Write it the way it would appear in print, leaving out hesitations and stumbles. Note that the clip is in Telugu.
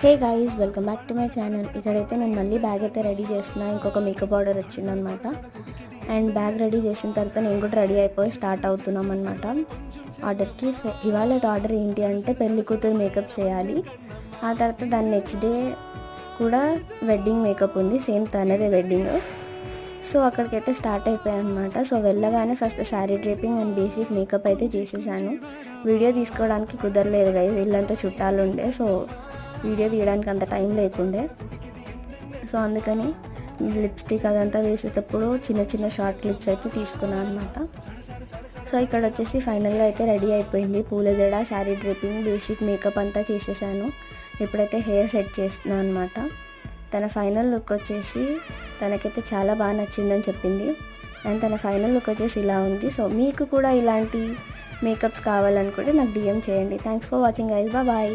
Hey guys, welcome back to my channel. ఇక్కడైతే నేను మళ్ళీ బ్యాగ్ అయితే రెడీ చేస్తున్నా. ఇంకొక మేకప్ ఆర్డర్ వచ్చిందనమాట. అండ్ బ్యాగ్ రెడీ చేసిన తర్వాత నేను కూడా రెడీ అయిపోయి స్టార్ట్ అవుతున్నాం అనమాట ఆర్డర్కి. సో ఇవాళ ఆర్డర్ ఏంటి అంటే పెళ్లి కూతురు మేకప్ చేయాలి. ఆ తర్వాత దాని నెక్స్ట్ డే కూడా వెడ్డింగ్ మేకప్ ఉంది, సేమ్ తనదే వెడ్డింగ్. సో అక్కడికైతే స్టార్ట్ అయిపోయాయి అనమాట. సో వెళ్ళగానే first sari draping and basic makeup అయితే చేసేసాను. వీడియో తీసుకోవడానికి కుదరలేదు గైస్, ఇల్లంతా చుట్టాలు ఉండే. సో వీడియో తీయడానికి అంత టైం లేకుండే. సో అందుకని లిప్స్టిక్ అదంతా వేసేటప్పుడు చిన్న చిన్న షార్ట్ క్లిప్స్ అయితే తీసుకున్నాను అనమాట. సో ఇక్కడ వచ్చేసి ఫైనల్గా అయితే రెడీ అయిపోయింది. పూల జడ, శారీ డ్రేపింగ్, బేసిక్ మేకప్ అంతా చేసేసాను. ఇప్పుడైతే హెయిర్ సెట్ చేస్తున్నాను అనమాట. తన ఫైనల్ లుక్ వచ్చేసి తనకైతే చాలా బాగా నచ్చిందని చెప్పింది. అండ్ తన ఫైనల్ లుక్ వచ్చేసి ఇలా ఉంది. సో మీకు కూడా ఇలాంటి మేకప్స్ కావాలనుకుంటే నాకు DM చేయండి. Thanks for watching guys, bye.